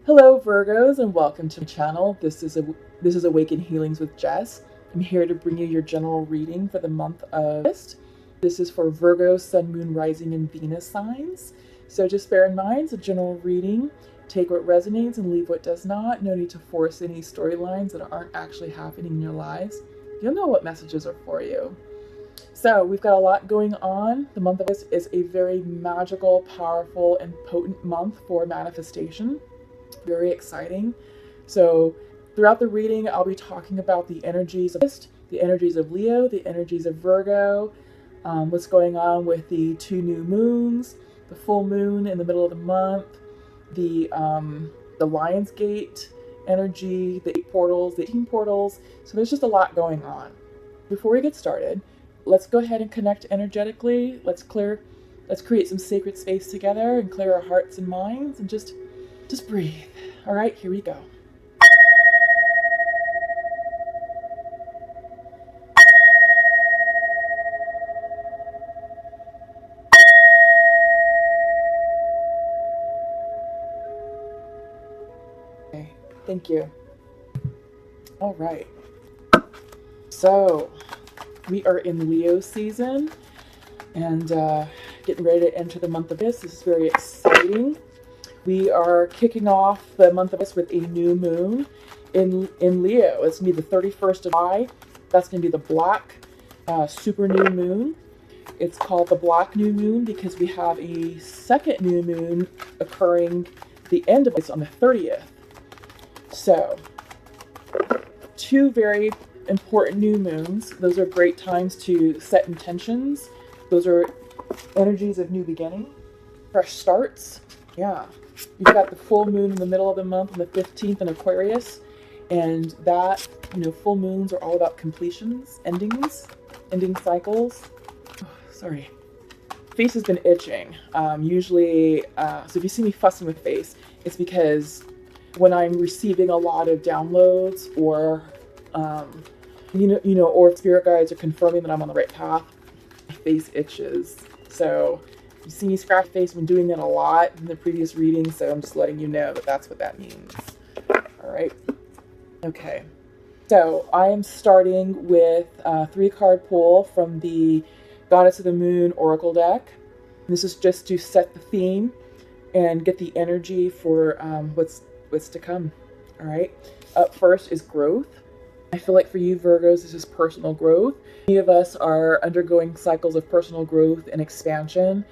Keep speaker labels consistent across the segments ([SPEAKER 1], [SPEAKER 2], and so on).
[SPEAKER 1] Hello Virgos, and welcome to my channel. This is Awaken Healings with Jess. I'm here to bring you your general reading for the month of August. This is for Virgo, Sun, Moon, Rising, and Venus signs. So just bear in mind, it's a general reading. Take what resonates and leave what does not. No need to force any storylines that aren't actually happening in your lives. You'll know what messages are for you. So we've got a lot going on. The month of August is a very magical, powerful, and potent month for manifestation. Very exciting. So throughout the reading, I'll be talking about the energies of Leo, the energies of Virgo, what's going on with the 2 new moons, the full moon in the middle of the month, the Lionsgate energy, the 8 portals, the 18 portals. So there's just a lot going on. Before we get started, let's go ahead and connect energetically. Let's create some sacred space together and clear our hearts and minds and just breathe. All right, here we go. Okay, thank you. All right. So we are in Leo season and getting ready to enter the month of August. This is very exciting. We are kicking off the month of August with a new moon in Leo. It's going to be the 31st of July. That's going to be the black super new moon. It's called the black new moon because we have a second new moon occurring the end of August on the 30th. So 2 very important new moons. Those are great times to set intentions. Those are energies of new beginning, fresh starts. Yeah. You've got the full moon in the middle of the month on the 15th in Aquarius, and that, full moons are all about completions, endings, ending cycles. Oh, sorry. Face has been itching. Usually, so if you see me fussing with face, it's because when I'm receiving a lot of downloads or, or spirit guides are confirming that I'm on the right path, my face itches. So you see me scratch face. I've been doing that a lot in the previous reading, so I'm just letting you know that that's what that means. All right. Okay. So I am starting with a 3-card pull from the Goddess of the Moon Oracle deck. This is just to set the theme and get the energy for what's to come. All right. Up first is growth. I feel like for you Virgos, this is personal growth. Many of us are undergoing cycles of personal growth and expansion.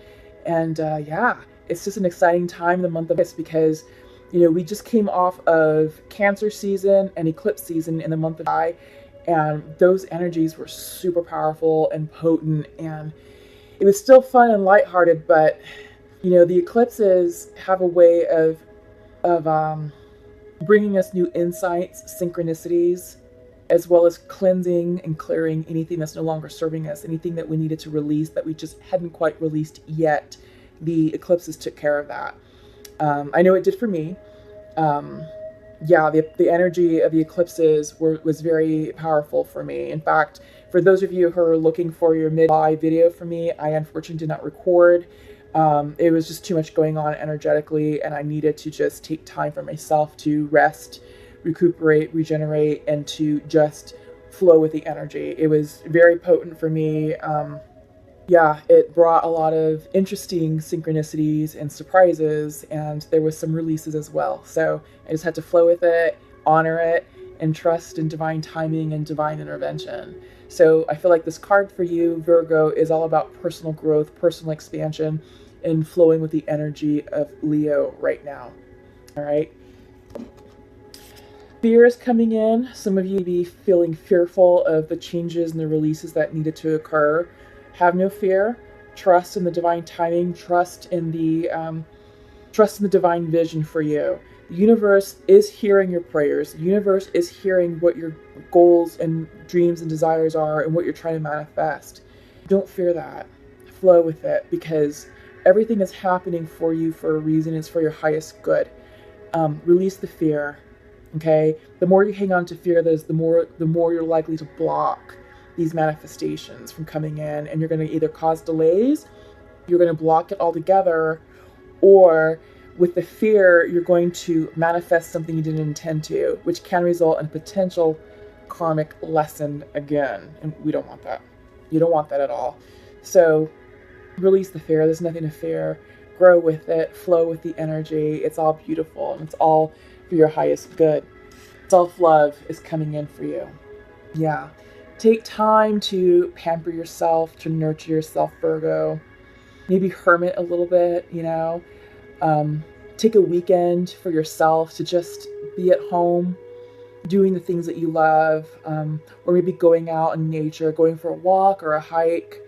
[SPEAKER 1] And yeah, it's just an exciting time in the month of August because, we just came off of Cancer season and eclipse season in the month of July. And those energies were super powerful and potent. And it was still fun and lighthearted, but, the eclipses have a way of bringing us new insights, synchronicities, as well as cleansing and clearing anything that's no longer serving us, anything that we needed to release that we just hadn't quite released yet. The eclipses took care of that. I know it did for me. Yeah, the energy of the eclipses was very powerful for me. In fact, for those of you who are looking for your mid-July video from me, I unfortunately did not record. It was just too much going on energetically, and I needed to just take time for myself to rest, recuperate, regenerate, and to just flow with the energy. It was very potent for me. Yeah, it brought a lot of interesting synchronicities and surprises, and there was some releases as well. So I just had to flow with it, honor it, and trust in divine timing and divine intervention. So I feel like this card for you, Virgo, is all about personal growth, personal expansion, and flowing with the energy of Leo right now. All right. Fear is coming in. Some of you may be feeling fearful of the changes and the releases that needed to occur. Have no fear. Trust in the divine timing. Trust in the divine vision for you. The universe is hearing your prayers. The universe is hearing what your goals and dreams and desires are and what you're trying to manifest. Don't fear that. Flow with it because everything is happening for you for a reason. It's for your highest good. Release the fear. Okay, the more you hang on to fear, the more you're likely to block these manifestations from coming in, and you're going to either cause delays, you're going to block it altogether, or with the fear, you're going to manifest something you didn't intend to, which can result in a potential karmic lesson again. And we don't want that. You don't want that at all. So release the fear. There's nothing to fear. Grow with it. Flow with the energy. It's all beautiful, and it's all for your highest good. Self-love is coming in for you. Yeah. Take time to pamper yourself, to nurture yourself, Virgo. Maybe hermit a little bit, you know. Take a weekend for yourself to just be at home, doing the things that you love, or maybe going out in nature, going for a walk or a hike,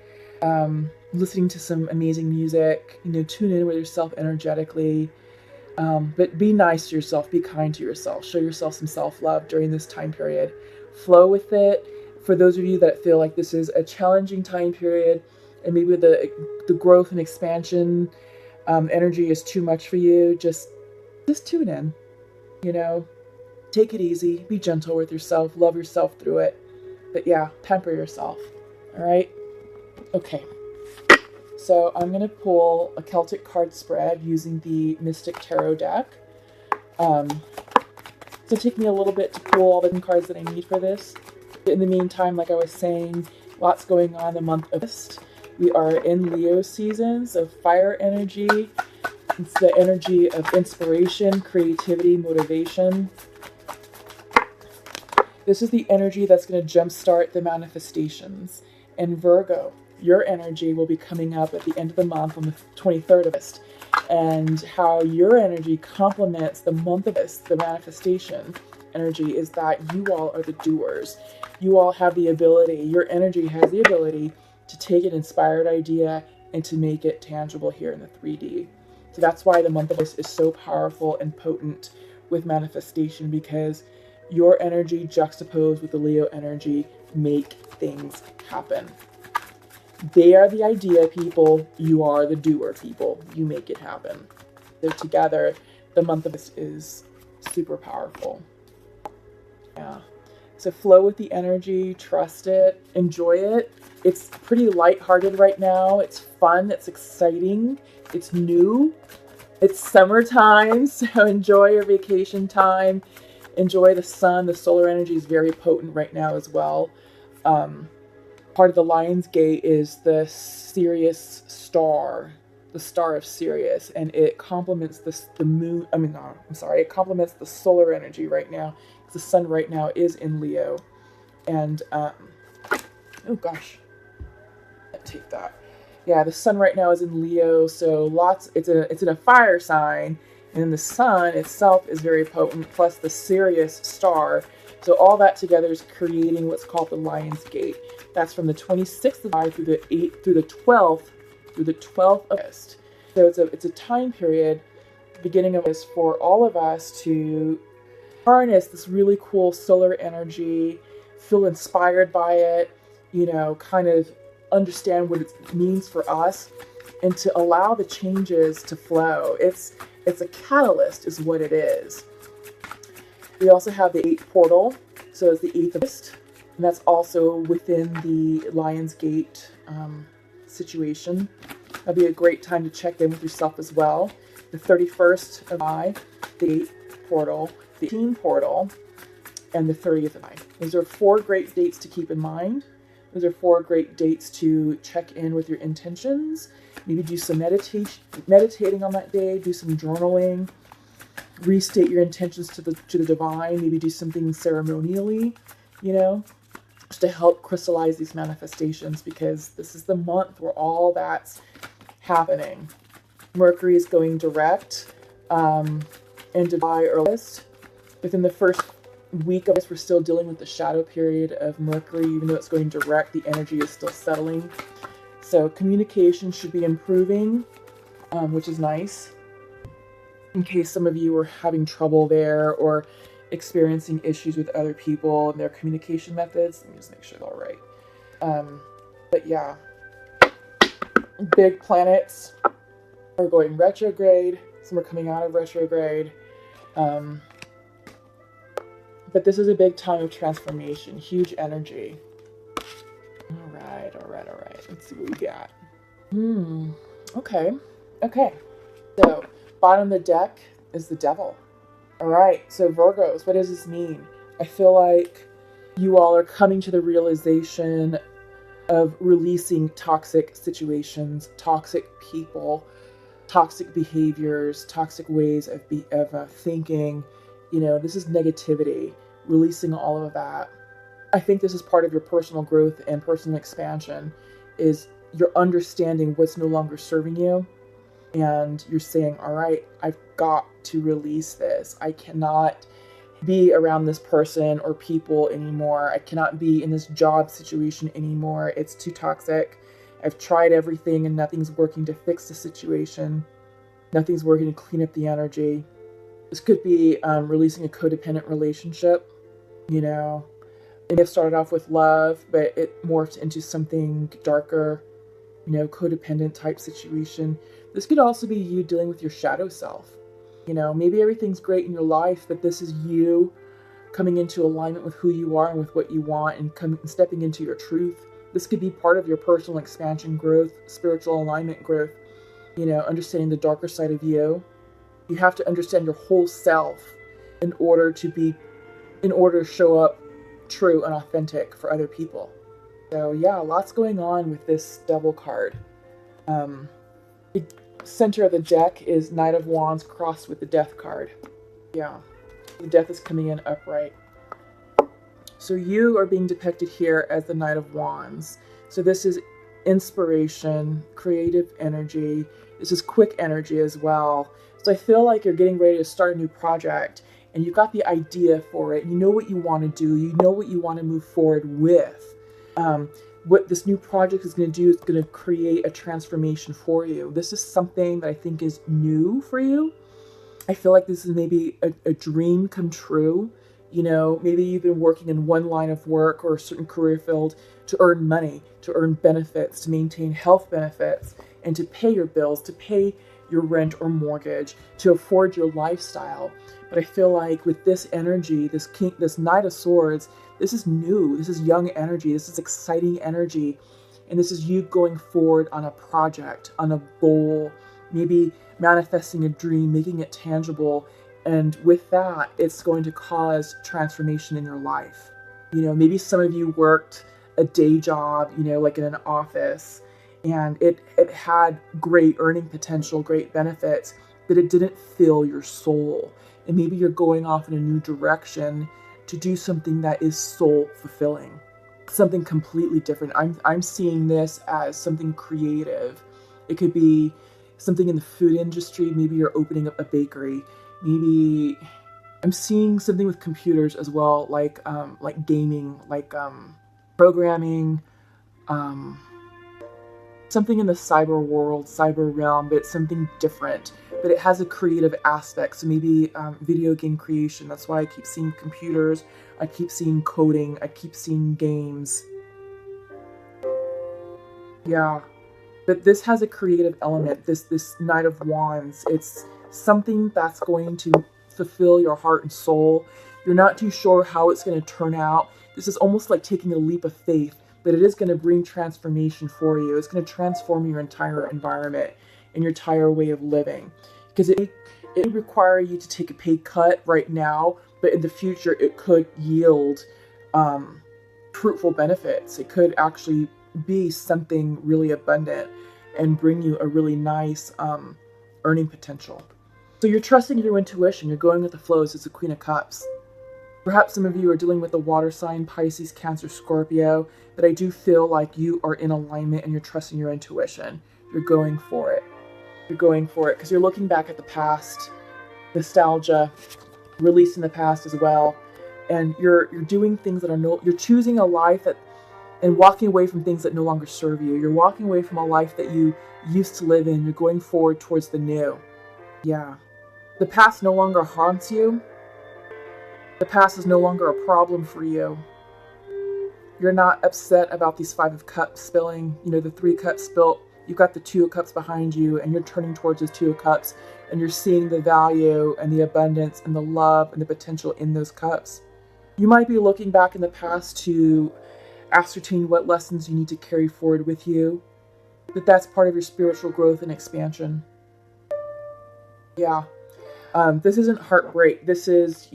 [SPEAKER 1] listening to some amazing music, you know, tune in with yourself energetically. But be nice to yourself, be kind to yourself, show yourself some self-love during this time period. Flow with it. For those of you that feel like this is a challenging time period, and maybe the growth and expansion energy is too much for you, just tune in, you know, take it easy, be gentle with yourself, love yourself through it. But yeah, pamper yourself. All right. Okay. So I'm going to pull a Celtic card spread using the Mystic Tarot deck. So take me a little bit to pull all the cards that I need for this. But in the meantime, like I was saying, lots going on in the month of August. We are in Leo season, so fire energy. It's the energy of inspiration, creativity, motivation. This is the energy that's going to jumpstart the manifestations. And Virgo, your energy will be coming up at the end of the month on the 23rd of August. And how your energy complements the month of August, the manifestation energy, is that you all are the doers. You all have the ability, your energy has the ability to take an inspired idea and to make it tangible here in the 3D. So that's why the month of August is so powerful and potent with manifestation, because your energy juxtaposed with the Leo energy make things happen. They are the idea people, you are the doer people. You make it happen. So together, the month of August is super powerful. Yeah. So flow with the energy, trust it, enjoy it. It's pretty lighthearted right now. It's fun, it's exciting, it's new. It's summertime, so enjoy your vacation time. Enjoy the sun. The solar energy is very potent right now as well. Part of the Lion's Gate is the Sirius star, the star of Sirius, and it complements the moon. It complements the solar energy right now. The sun right now is in Leo, and oh gosh, take that. Yeah, the sun right now is in Leo, so it's in a fire sign, and then the sun itself is very potent, plus the Sirius star. So all that together is creating what's called the Lion's Gate. That's from the 26th of July through the 12th of August. So it's a time period, beginning of this, for all of us to harness this really cool solar energy, feel inspired by it, you know, kind of understand what it means for us, and to allow the changes to flow. It's a catalyst is what it is. We also have the 8th portal, so it's the 8th of August, and that's also within the Lion's Gate situation. That'll be a great time to check in with yourself as well. The 31st of July, the 8th portal, the 18th portal, and the 30th of July. Those are 4 great dates to keep in mind. Those are 4 great dates to check in with your intentions. Maybe do some meditating on that day, do some journaling, restate your intentions to the divine, maybe do something ceremonially, you know, just to help crystallize these manifestations, because this is the month where all that's happening. Mercury is going direct in July or August. Within the first week of this, we're still dealing with the shadow period of Mercury. Even though it's going direct, the energy is still settling. So communication should be improving, which is nice. In case some of you are having trouble there or experiencing issues with other people and their communication methods, let me just make sure they're all right. But yeah, big planets are going retrograde. Some are coming out of retrograde. But this is a big time of transformation, huge energy. All right. Let's see what we got. Okay. So Bottom of the deck is the devil. All right, so Virgos, what does this mean? I feel like you all are coming to the realization of releasing toxic situations, toxic people, toxic behaviors, toxic ways of thinking. You know, this is negativity, releasing all of that. I think this is part of your personal growth and personal expansion, is you're understanding what's no longer serving you. And you're saying, all right, I've got to release this. I cannot be around this person or people anymore. I cannot be in this job situation anymore. It's too toxic. I've tried everything and nothing's working to fix the situation. Nothing's working to clean up the energy. This could be releasing a codependent relationship. You know, it may have started off with love, but it morphed into something darker, you know, codependent type situation. This could also be you dealing with your shadow self. You know, maybe everything's great in your life, but this is you coming into alignment with who you are and with what you want, and stepping into your truth. This could be part of your personal expansion growth, spiritual alignment growth. You know, understanding the darker side of you. You have to understand your whole self in order to show up true and authentic for other people. So yeah, lots going on with this Devil card. The center of the deck is Knight of Wands crossed with the Death card. Yeah, the Death is coming in upright. So you are being depicted here as the Knight of Wands. So this is inspiration, creative energy. This is quick energy as well. So I feel like you're getting ready to start a new project, and you've got the idea for it. You know what you want to do. You know what you want to move forward with. What this new project is going to do is going to create a transformation for you. This is something that I think is new for you. I feel like this is maybe a dream come true. You know, maybe you've been working in one line of work or a certain career field to earn money, to earn benefits, to maintain health benefits, and to pay your bills, to pay your rent or mortgage, to afford your lifestyle. But I feel like with this energy, this Knight of Swords, this is new, this is young energy, this is exciting energy, and this is you going forward on a project, on a goal, maybe manifesting a dream, making it tangible, and with that, it's going to cause transformation in your life. You know, maybe some of you worked a day job, you know, like in an office, and it had great earning potential, great benefits, but it didn't fill your soul. And maybe you're going off in a new direction to do something that is soul fulfilling, something completely different. I'm seeing this as something creative. It could be something in the food industry. Maybe you're opening up a bakery. Maybe I'm seeing something with computers as well, like gaming, like programming, something in the cyber world, cyber realm, but it's something different. But it has a creative aspect, so maybe video game creation. That's why I keep seeing computers, I keep seeing coding, I keep seeing games. Yeah, but this has a creative element, this Knight of Wands. It's something that's going to fulfill your heart and soul. You're not too sure how it's going to turn out. This is almost like taking a leap of faith, but it is going to bring transformation for you. It's going to transform your entire environment and your entire way of living. Because it require you to take a pay cut right now, but in the future it could yield fruitful benefits. It could actually be something really abundant and bring you a really nice earning potential. So you're trusting your intuition. You're going with the flows. It's the Queen of Cups. Perhaps some of you are dealing with a water sign, Pisces, Cancer, Scorpio, but I do feel like you are in alignment and you're trusting your intuition. You're going for it. You're going for it because you're looking back at the past, nostalgia, releasing the past as well, and you're doing things that are you're choosing a life that, and walking away from things that no longer serve you. You're walking away from a life that you used to live in. You're going forward towards the new. Yeah. The past no longer haunts you. The past is no longer a problem for you. You're not upset about these 5 of Cups spilling. You know, the 3 cups spilt. You've got the 2 of Cups behind you, and you're turning towards those 2 of Cups, and you're seeing the value and the abundance and the love and the potential in those cups. You might be looking back in the past to ascertain what lessons you need to carry forward with you, but that's part of your spiritual growth and expansion. Yeah. This isn't heartbreak. This is,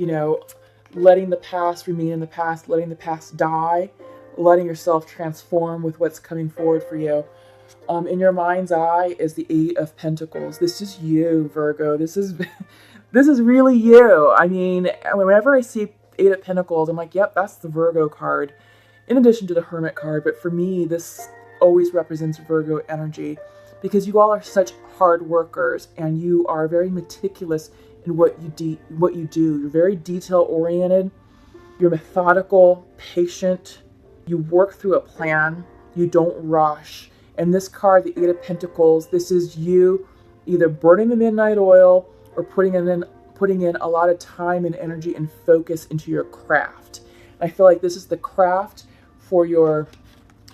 [SPEAKER 1] letting the past remain in the past, letting the past die, letting yourself transform with what's coming forward for you. In your mind's eye is the Eight of Pentacles. This is you, Virgo. This is this is really you. I mean, whenever I see Eight of Pentacles, I'm like, yep, that's the Virgo card, in addition to the Hermit card. But for me, this always represents Virgo energy, because you all are such hard workers and you are very meticulous in what you do. You're very detail oriented. You're methodical, patient. You work through a plan. You don't rush. And this card, the Eight of Pentacles, this is you either burning the midnight oil or putting in a lot of time and energy and focus into your craft. And I feel like this is the craft for your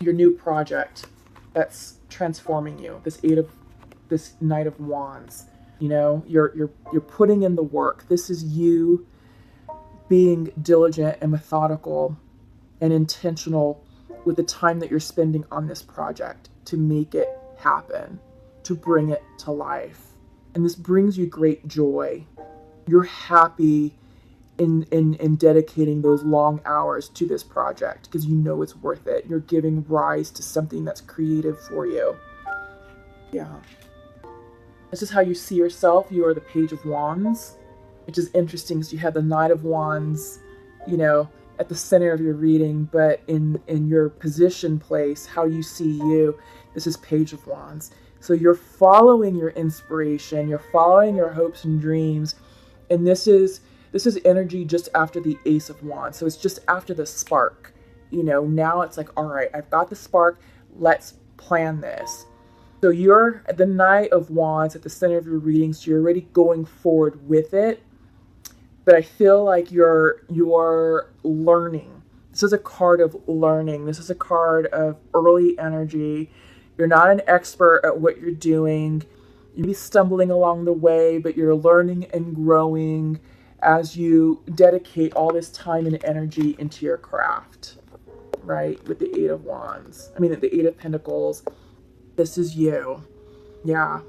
[SPEAKER 1] new project that's transforming you. This Knight of Wands. You're putting in the work. This is you being diligent and methodical and intentional with the time that you're spending on this project to make it happen, to bring it to life. And this brings you great joy. You're happy in dedicating those long hours to this project because you know it's worth it. You're giving rise to something that's creative for you. Yeah. This is how you see yourself. You are the Page of Wands, which is interesting because you have the Knight of Wands, at the center of your reading, but in your position place, how you see you, this is Page of Wands. So you're following your inspiration, you're following your hopes and dreams, and this is energy just after the Ace of Wands. So it's just after the spark. Now it's like, all right, I've got the spark, let's plan this. So you're the Knight of Wands at the center of your reading, so you're already going forward with it. But I feel like you're learning. This is a card of learning. This is a card of early energy. You're not an expert at what you're doing. You'll be stumbling along the way, but you're learning and growing as you dedicate all this time and energy into your craft, right? With the Eight of Wands. The Eight of Pentacles. This is you. Yeah.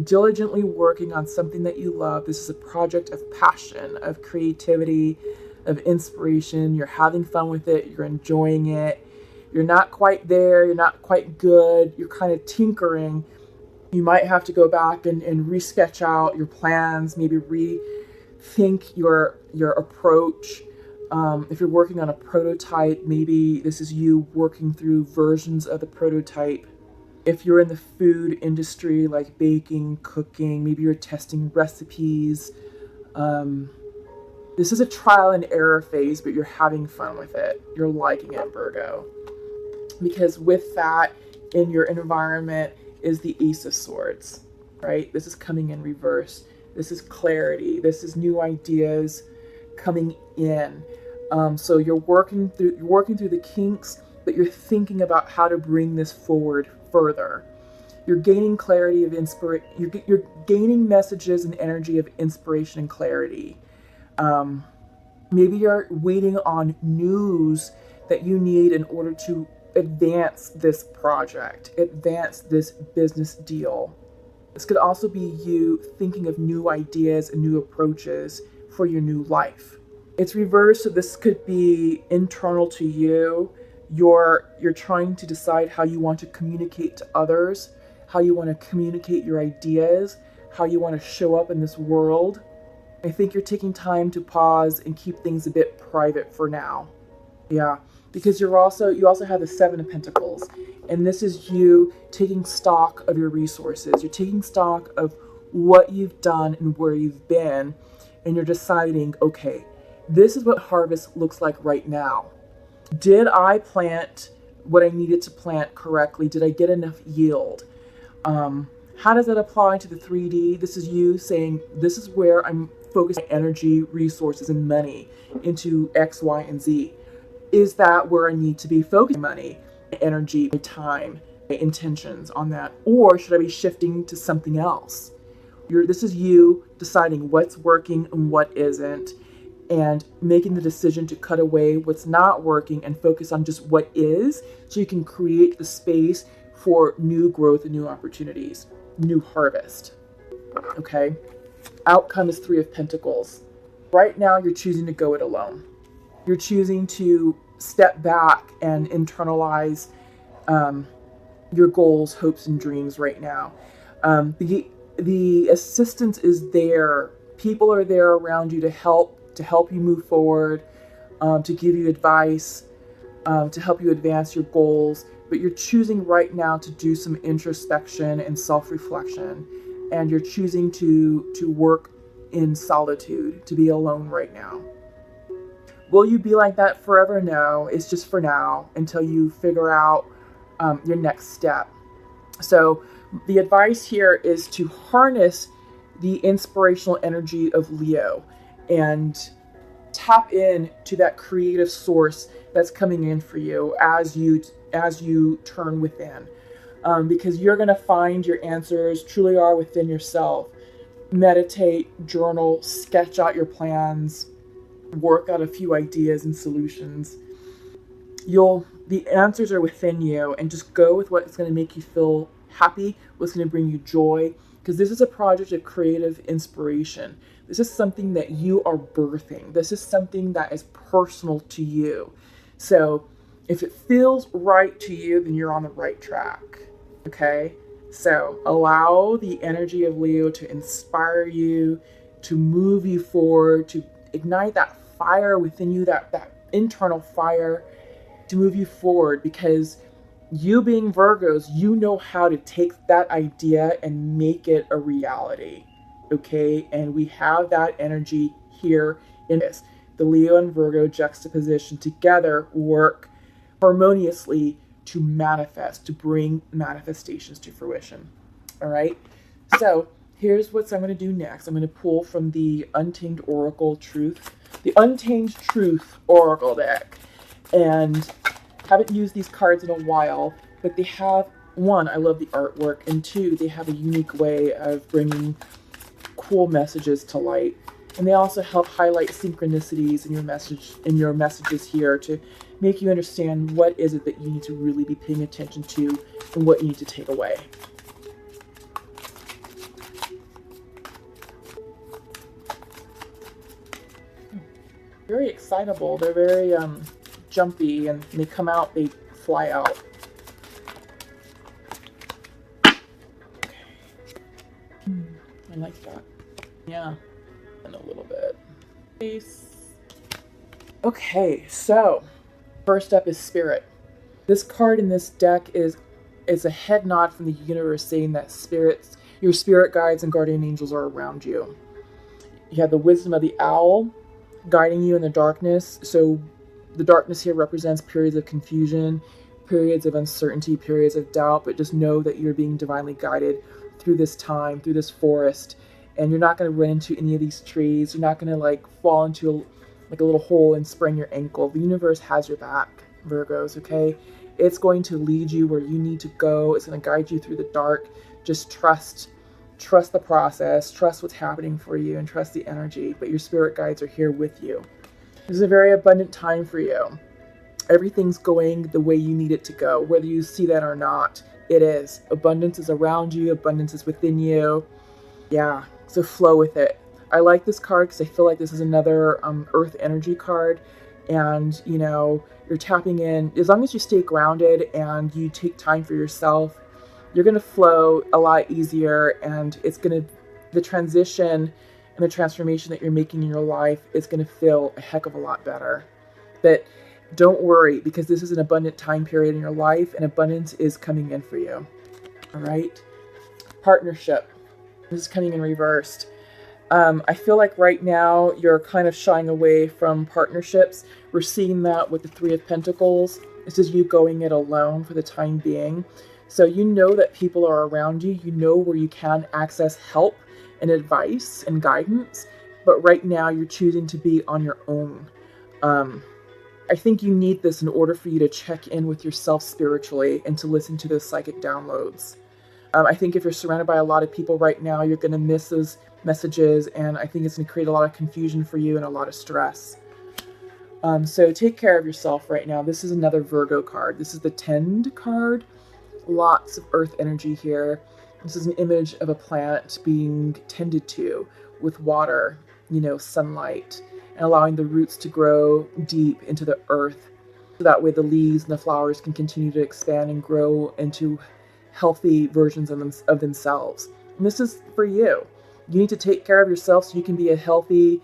[SPEAKER 1] Diligently working on something that you love. This is a project of passion, of creativity, of inspiration. You're having fun with it. You're enjoying it. You're not quite there. You're not quite good. You're kind of tinkering. You might have to go back and re-sketch out your plans, maybe rethink your approach. If you're working on a prototype, maybe this is you working through versions of the prototype. If you're in the food industry, like baking, cooking, maybe you're testing recipes. This is a trial and error phase, but you're having fun with it. You're liking it, Virgo. Because with that, in your environment is the Ace of Swords, right? This is coming in reverse. This is clarity. This is new ideas coming in. So you're working through the kinks, but you're thinking about how to bring this forward further. You're gaining clarity of inspiration. You're gaining messages and energy of inspiration and clarity. Maybe you're waiting on news that you need in order to advance this project, advance this business deal. This could also be you thinking of new ideas and new approaches for your new life. It's reversed, so this could be internal to you. You're trying to decide how you want to communicate to others, how you want to communicate your ideas, how you want to show up in this world. I think you're taking time to pause and keep things a bit private for now. Yeah, because you also have the Seven of Pentacles, and this is you taking stock of your resources. You're taking stock of what you've done and where you've been, and you're deciding, okay, this is what harvest looks like right now. Did I plant what I needed to plant correctly? Did I get enough yield? How does that apply to the 3D? This is you saying, this is where I'm focusing my energy, resources, and money into X, Y, and Z. Is that where I need to be focusing my money, my energy, my time, my intentions on that? Or should I be shifting to something else? This is you deciding what's working and what isn't, and making the decision to cut away what's not working and focus on just what is, so you can create the space for new growth and new opportunities, new harvest. Okay? Outcome is Three of Pentacles. Right now, you're choosing to go it alone. You're choosing to step back and internalize your goals, hopes, and dreams right now. The assistance is there. People are there around you to help you move forward, to give you advice, to help you advance your goals. But you're choosing right now to do some introspection and self-reflection, and you're choosing to work in solitude, to be alone right now. Will you be like that forever? No, it's just for now until you figure out your next step. So the advice here is to harness the inspirational energy of Leo and tap in to that creative source that's coming in for you as you turn within, because you're going to find your answers truly are within yourself. Meditate, journal, sketch out your plans, work out a few ideas and solutions. The answers are within you, and just go with what's going to make you feel happy, what's going to bring you joy, because this is a project of creative inspiration. This is something that you are birthing. This is something that is personal to you. So if it feels right to you, then you're on the right track. Okay? So allow the energy of Leo to inspire you, to move you forward, to ignite that fire within you, that internal fire, to move you forward, because you being Virgos, you know how to take that idea and make it a reality. Okay? And we have that energy here in this. The Leo and Virgo juxtaposition together work harmoniously to manifest, to bring manifestations to fruition. All right? So here's what I'm going to do next. I'm going to pull from the Untamed Oracle Truth, the Untamed Truth Oracle deck. And haven't used these cards in a while, but they have, one, I love the artwork, and two, they have a unique way of bringing cool messages to light. And they also help highlight synchronicities in your messages here to make you understand what is it that you need to really be paying attention to and what you need to take away. Very excitable. They're very jumpy, and they come out, they fly out. Okay. I like that. Yeah, and a little bit. Okay, so first up is Spirit. This card in this deck is a head nod from the universe saying that spirits, your spirit guides and guardian angels are around you. You have the wisdom of the owl guiding you in the darkness. So the darkness here represents periods of confusion, periods of uncertainty, periods of doubt, but just know that you're being divinely guided through this time, through this forest, and you're not going to run into any of these trees. You're not going to like fall into a little hole and sprain your ankle. The universe has your back, Virgos, okay? It's going to lead you where you need to go. It's going to guide you through the dark. Just trust the process, trust what's happening for you, and trust the energy, but your spirit guides are here with you. This is a very abundant time for you. Everything's going the way you need it to go, whether you see that or not. It is. Abundance is around you. Abundance is within you. Yeah, so flow with it. I like this card because I feel like this is another earth energy card. And, you know, you're tapping in. As long as you stay grounded and you take time for yourself, you're going to flow a lot easier. And it's going to, the transition and the transformation that you're making in your life is going to feel a heck of a lot better. But don't worry, because this is an abundant time period in your life, and abundance is coming in for you. All right? Partnership. This is coming in reversed. I feel like right now you're kind of shying away from partnerships. We're seeing that with the Three of Pentacles. This is you going it alone for the time being. So you know that people are around you. You know where you can access help and advice and guidance. But right now you're choosing to be on your own. I think you need this in order for you to check in with yourself spiritually and to listen to those psychic downloads. I think if you're surrounded by a lot of people right now, you're going to miss those messages, and I think it's going to create a lot of confusion for you and a lot of stress. So take care of yourself right now. This is another Virgo card. This is the Tend card. Lots of earth energy here. This is an image of a plant being tended to, with water, you know, sunlight, and allowing the roots to grow deep into the earth. So that way the leaves and the flowers can continue to expand and grow into healthy versions of themselves. And this is for you. You need to take care of yourself so you can be a healthy,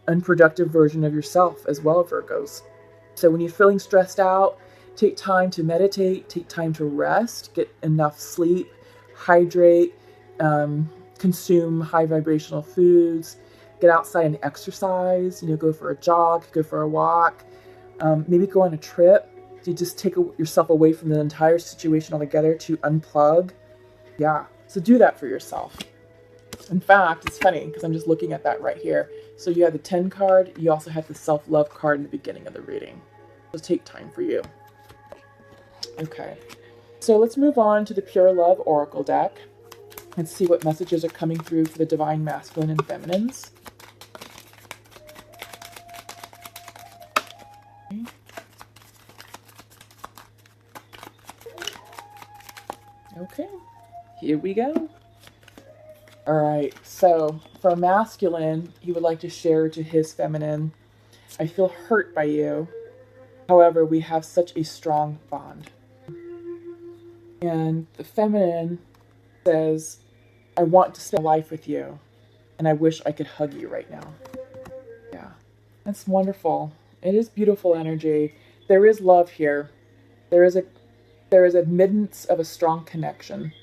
[SPEAKER 1] unproductive version of yourself as well, Virgos. So when you're feeling stressed out, take time to meditate, take time to rest, get enough sleep, hydrate, consume high vibrational foods, get outside and exercise, you know, go for a jog, go for a walk, maybe go on a trip. You just take yourself away from the entire situation altogether to unplug. Yeah, so do that for yourself. In fact, it's funny because I'm just looking at that right here. So you have the 10 card, you also have the self-love card in the beginning of the reading. So take time for you. Okay, so let's move on to the Pure Love Oracle deck and see what messages are coming through for the Divine Masculine and Feminines. Okay, here we go. All right, so for a masculine, he would like to share to his feminine, I feel hurt by you. However, we have such a strong bond. And the feminine says, I want to spend life with you, and I wish I could hug you right now. Yeah, that's wonderful. It is beautiful energy. There is love here. There is admittance of a strong connection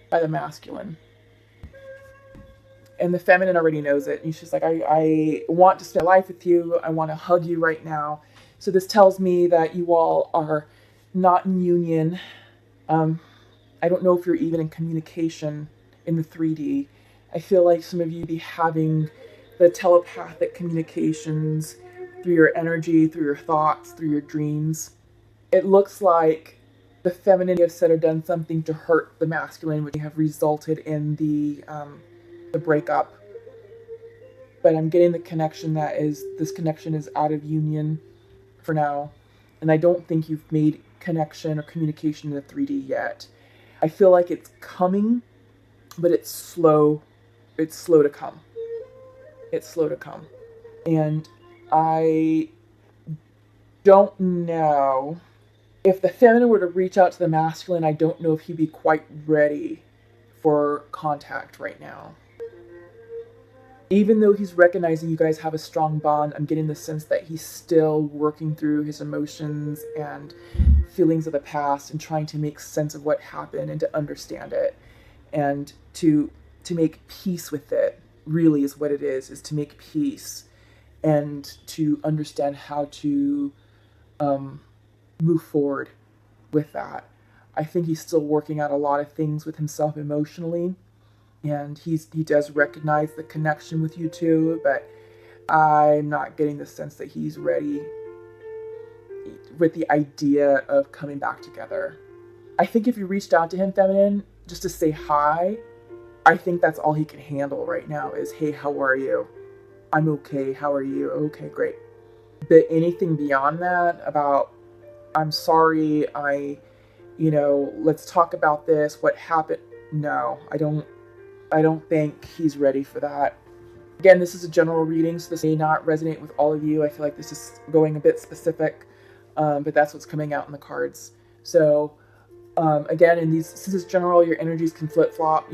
[SPEAKER 1] by the masculine. And the feminine already knows it. And she's like, I want to spend life with you. I want to hug you right now. So this tells me that you all are not in union. I don't know if you're even in communication in the 3D. I feel like some of you be having the telepathic communications through your energy, through your thoughts, through your dreams. It looks like the feminine have said or done something to hurt the masculine, which have resulted in the breakup. But I'm getting the connection that this connection is out of union for now. And I don't think you've made connection or communication in the 3D yet. I feel like it's coming, but it's slow. It's slow to come. It's slow to come. And I don't know if the feminine were to reach out to the masculine, I don't know if he'd be quite ready for contact right now. Even though he's recognizing you guys have a strong bond, I'm getting the sense that he's still working through his emotions and feelings of the past and trying to make sense of what happened and to understand it and to make peace with it. Really is what it is to make peace and to understand how to move forward with that. I think he's still working out a lot of things with himself emotionally, and he does recognize the connection with you two, but I'm not getting the sense that he's ready with the idea of coming back together. I think if you reached out to him, feminine, just to say hi, I think that's all he can handle right now is, hey, how are you? I'm okay. How are you? Okay, great. But anything beyond that about, I'm sorry, let's talk about this, what happened? No, I don't think he's ready for that. Again, this is a general reading, so this may not resonate with all of you. I feel like this is going a bit specific, but that's what's coming out in the cards. So, again, since it's general, your energies can flip-flop.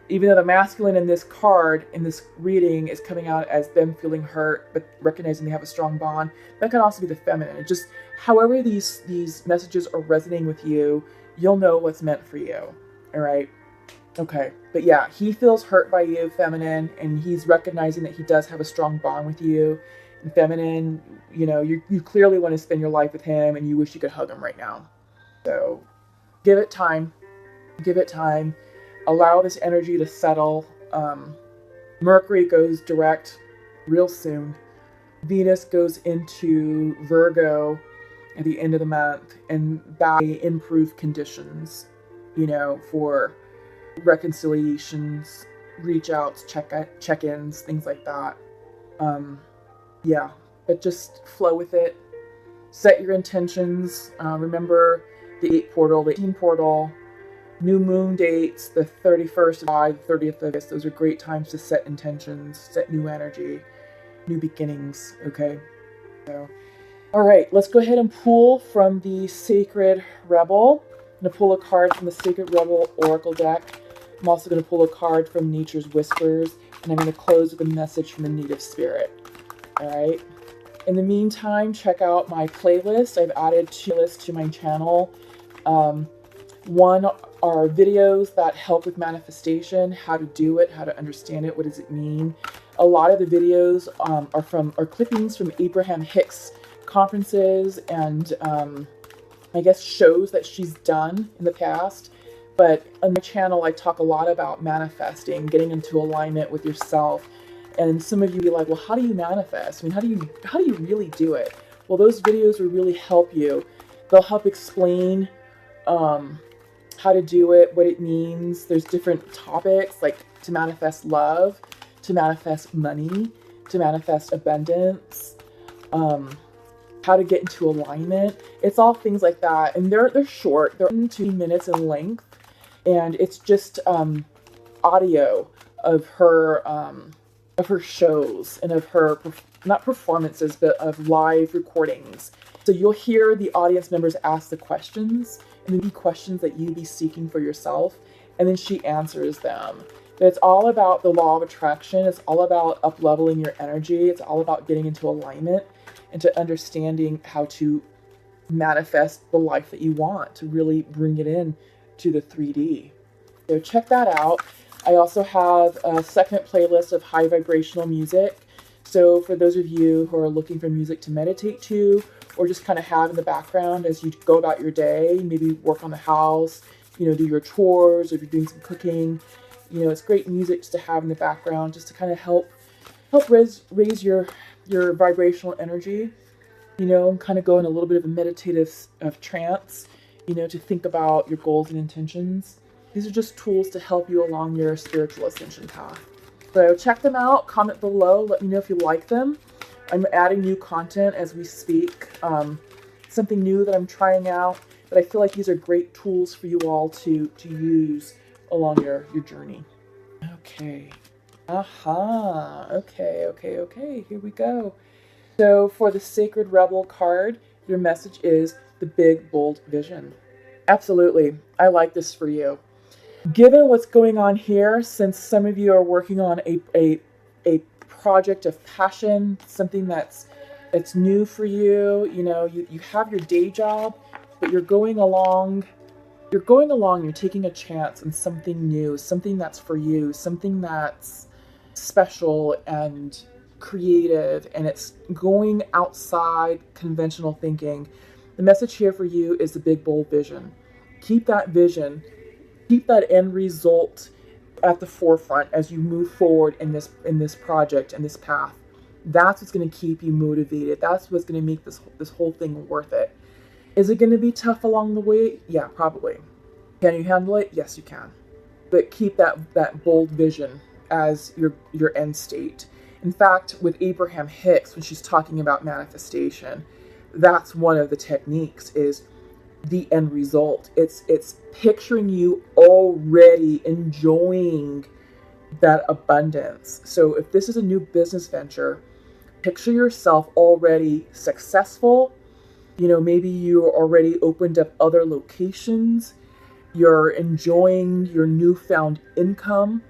[SPEAKER 1] Even though the masculine in this card, in this reading, is coming out as them feeling hurt, but recognizing they have a strong bond, that can also be the feminine. It just, however these messages are resonating with you, you'll know what's meant for you. All right? Okay. But yeah, he feels hurt by you, feminine, and he's recognizing that he does have a strong bond with you. And feminine, you clearly want to spend your life with him, and you wish you could hug him right now. So give it time. Give it time. Allow this energy to settle. Mercury goes direct real soon. Venus goes into Virgo at the end of the month, and that improved conditions, for reconciliations, reach outs, check-ins, things like that. Yeah, but just flow with it. Set your intentions. Remember the 8 portal, the 18 portal. New moon dates, the 31st of July, the 30th of August, those are great times to set intentions, set new energy, new beginnings, okay? So, all right, let's go ahead and pull from the Sacred Rebel. I'm going to pull a card from the Sacred Rebel Oracle deck. I'm also going to pull a card from Nature's Whispers, and I'm going to close with a message from the Native Spirit. All right. In the meantime, check out my playlist. I've added two lists to my channel. One are videos that help with manifestation, how to do it, how to understand it, what does it mean. A lot of the videos are clippings from Abraham Hicks conferences and I guess shows that she's done in the past. But on my channel, I talk a lot about manifesting, getting into alignment with yourself. And some of you be like, well, how do you manifest? I mean, how do you really do it? Well, those videos will really help you. They'll help explain how to do it, what it means. There's different topics like to manifest love, to manifest money, to manifest abundance, how to get into alignment. It's all things like that. And they're short. They're 2 minutes in length. And it's just audio of her shows and of her, not performances, but of live recordings. So you'll hear the audience members ask the questions, and maybe questions that you'd be seeking for yourself, and then she answers them. But it's all about the law of attraction. It's all about up-leveling your energy. It's all about getting into alignment and to understanding how to manifest the life that you want, to really bring it in to the 3D. So check that out. I also have a second playlist of high vibrational music. So for those of you who are looking for music to meditate to, or just kind of have in the background as you go about your day, maybe work on the house, you know, do your chores, or if you're doing some cooking, you know, it's great music just to have in the background, just to kind of help raise your vibrational energy, you know, and kind of go in a little bit of a meditative trance, you know, to think about your goals and intentions. These are just tools to help you along your spiritual ascension path. So check them out, comment below, let me know if you like them. I'm adding new content as we speak, something new that I'm trying out, but I feel like these are great tools for you all to use along your journey. Okay. Okay, here we go. So for the Sacred Rebel card, your message is the big, bold vision. Absolutely. I like this for you. Given what's going on here, since some of you are working on a project of passion, something that's new for you, you know, you have your day job, but you're going along, you're taking a chance on something new, something that's for you, something that's special and creative, and it's going outside conventional thinking. The message here for you is the big, bold vision. Keep that vision, keep that end result at the forefront as you move forward in this project and this path. That's what's going to keep you motivated. That's what's going to make this whole thing worth it. Is it going to be tough along the way? Yeah, probably. Can you handle it? Yes, you can. But keep that bold vision as your end state. In fact, with Abraham Hicks, when she's talking about manifestation, that's one of the techniques, is the end result. It's picturing you already enjoying that abundance. So if this is a new business venture, picture yourself already successful. You know, maybe you already opened up other locations. You're enjoying your newfound income,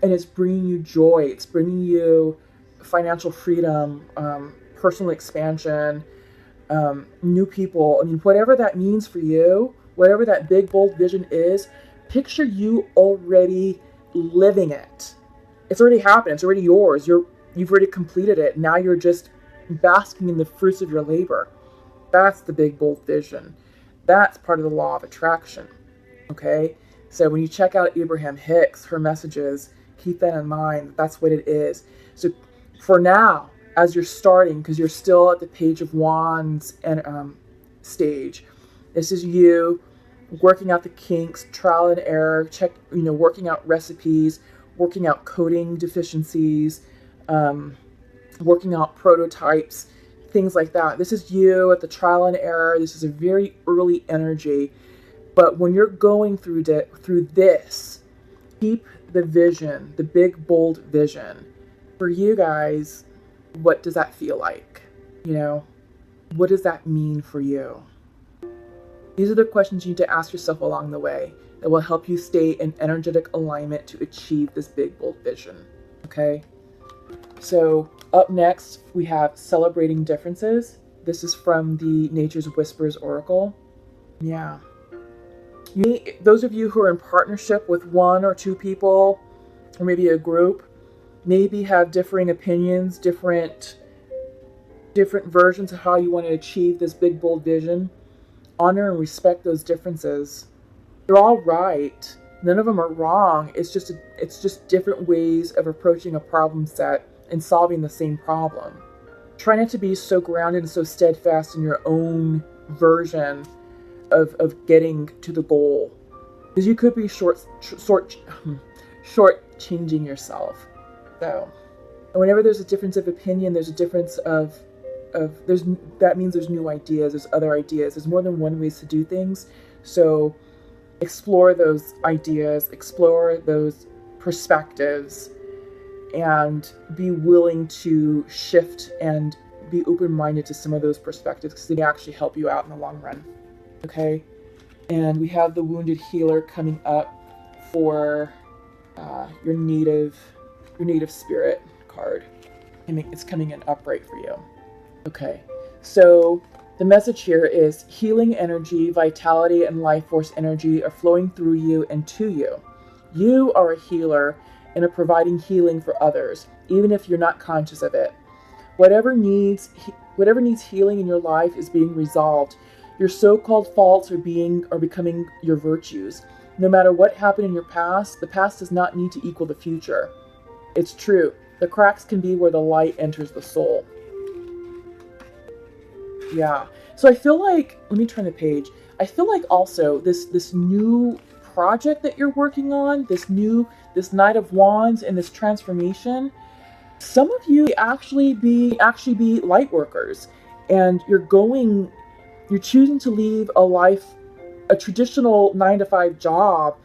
[SPEAKER 1] and it's bringing you joy. It's bringing you financial freedom, personal expansion, new people. I mean, whatever that means for you, whatever that big, bold vision is, picture you already living it. It's already happened. It's already yours. You've already completed it. Now you're just basking in the fruits of your labor. That's the big, bold vision. That's part of the law of attraction. Okay? So when you check out Abraham Hicks, her messages, keep that in mind. That's what it is. So for now, as you're starting, because you're still at the Page of Wands and stage, this is you working out the kinks, trial and error, working out recipes, working out coding deficiencies, working out prototypes, things like that. This is you at the trial and error. This is a very early energy. But when you're going through this, keep the vision, the big, bold vision. For you guys, what does that feel like? You know, what does that mean for you? These are the questions you need to ask yourself along the way that will help you stay in energetic alignment to achieve this big, bold vision. Okay? So up next, we have Celebrating Differences. This is from the Nature's Whispers Oracle. Yeah. Those of you who are in partnership with one or two people, or maybe a group, maybe have differing opinions, different versions of how you want to achieve this big, bold vision. Honor and respect those differences. They're all right. None of them are wrong. It's just different ways of approaching a problem set and solving the same problem. Try not to be so grounded and so steadfast in your own version of getting to the goal, because you could be short-changing yourself. So, and whenever there's a difference of opinion, there's a difference of that means there's new ideas, there's other ideas, there's more than one ways to do things. So explore those ideas, explore those perspectives, and be willing to shift and be open-minded to some of those perspectives, because they actually help you out in the long run. Okay? And we have the Wounded Healer coming up for your native spirit card. It's coming in upright for you. Okay, so the message here is healing energy, vitality, and life force energy are flowing through you and to you. You are a healer and are providing healing for others, even if you're not conscious of it. Whatever needs healing in your life is being resolved. Your so-called faults are becoming your virtues. No matter what happened in your past, the past does not need to equal the future. It's true. The cracks can be where the light enters the soul. Yeah. So I feel like, let me turn the page. I feel like also this new project that you're working on, this Knight of Wands and this transformation, some of you actually be light workers, and you're choosing to leave a traditional 9-to-5 job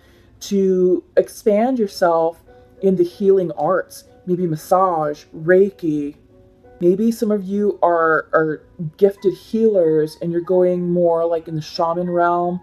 [SPEAKER 1] to expand yourself in the healing arts, maybe massage, Reiki. Maybe some of you are gifted healers and you're going more like in the shaman realm.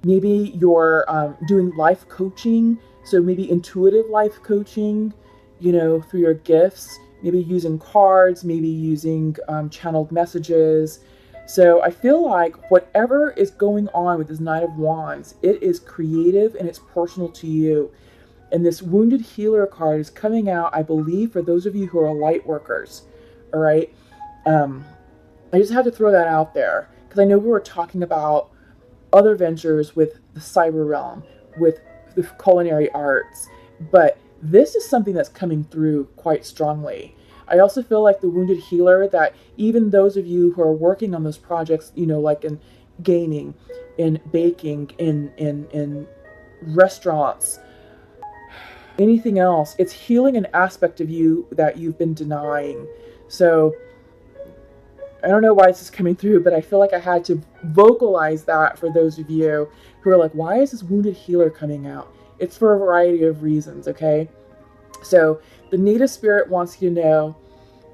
[SPEAKER 1] Maybe you're doing life coaching, so maybe intuitive life coaching, through your gifts, maybe using cards, maybe using channeled messages. So I feel like whatever is going on with this Knight of Wands, it is creative and it's personal to you. And this Wounded Healer card is coming out, I believe, for those of you who are light workers. All right. I just had to throw that out there because I know we were talking about other ventures with the cyber realm, with the culinary arts, but this is something that's coming through quite strongly. I also feel like the Wounded Healer, that even those of you who are working on those projects, like in gaming, in baking, in restaurants, anything else, it's healing an aspect of you that you've been denying. So I don't know why this is coming through, but I feel like I had to vocalize that for those of you who are like, why is this Wounded Healer coming out? It's for a variety of reasons, okay? So the Native Spirit wants you to know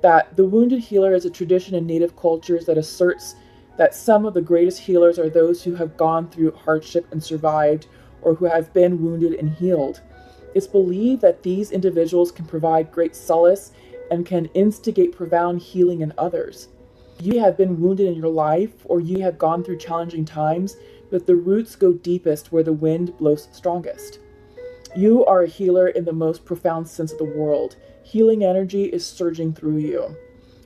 [SPEAKER 1] that the Wounded Healer is a tradition in Native cultures that asserts that some of the greatest healers are those who have gone through hardship and survived, or who have been wounded and healed. It's believed that these individuals can provide great solace and can instigate profound healing in others. You have been wounded in your life, or you have gone through challenging times, but the roots go deepest where the wind blows strongest. You are a healer in the most profound sense of the word. Healing energy is surging through you.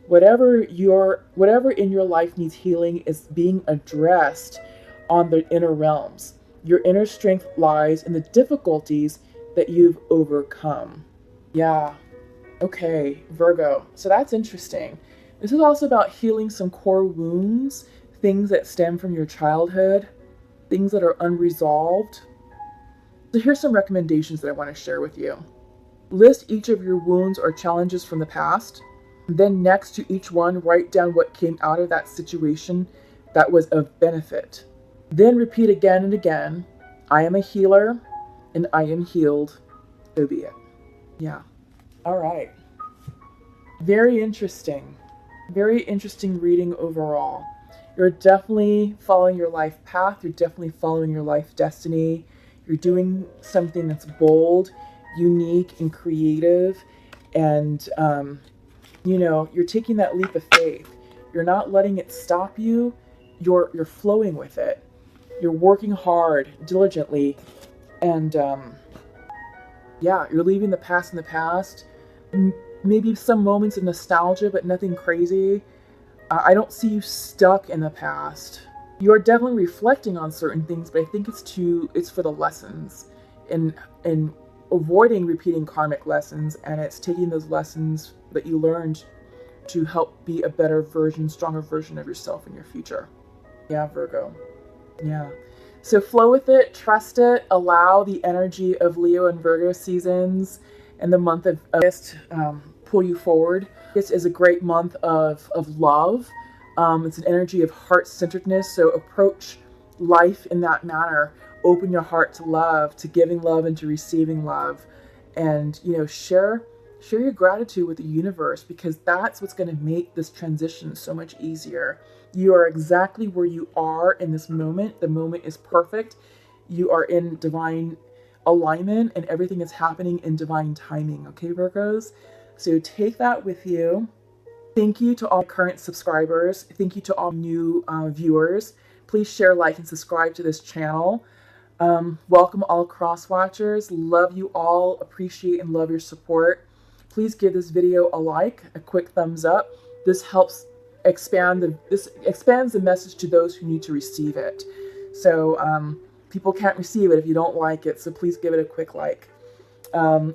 [SPEAKER 1] Whatever in your life needs healing is being addressed on the inner realms. Your inner strength lies in the difficulties that you've overcome. Yeah. Okay, Virgo. So that's interesting. This is also about healing some core wounds, things that stem from your childhood, things that are unresolved. So here's some recommendations that I want to share with you. List each of your wounds or challenges from the past. Then next to each one, write down what came out of that situation that was of benefit. Then repeat again and again, I am a healer and I am healed. So be it. Yeah. All right. Very interesting. Very interesting reading overall. You're definitely following your life path. You're definitely following your life destiny. You're doing something that's bold, unique, and creative. And, you're taking that leap of faith. You're not letting it stop you. You're flowing with it. You're working hard, diligently. And, you're leaving the past in the past. Maybe some moments of nostalgia, but nothing crazy. I don't see you stuck in the past. You are definitely reflecting on certain things, but I think it's for the lessons and avoiding repeating karmic lessons, and it's taking those lessons that you learned to help be a better version, stronger version of yourself in your future. Yeah, Virgo. Yeah. So flow with it, trust it, allow the energy of Leo and Virgo seasons and the month of August pull you forward. This is a great month of love. It's an energy of heart-centeredness, so approach life in that manner. Open your heart to love, to giving love and to receiving love. And, share your gratitude with the universe, because that's what's going to make this transition so much easier. You are exactly where you are in this moment. The moment is perfect. You are in divine alignment and everything is happening in divine timing. Okay, Virgos? So take that with you. Thank you to all current subscribers. Thank you to all new viewers. Please share, like, and subscribe to this channel. Welcome all cross watchers. Love you all. Appreciate and love your support. Please give this video a like, a quick thumbs up. This helps expands the message to those who need to receive it. So people can't receive it if you don't like it, so please give it a quick like.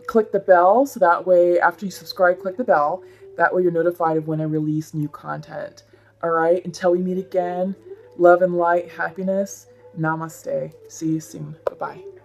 [SPEAKER 1] Click the bell, so that way after you subscribe, click the bell. That way you're notified of when I release new content. All right, until we meet again, love and light, happiness. Namaste. See you soon. Bye-bye.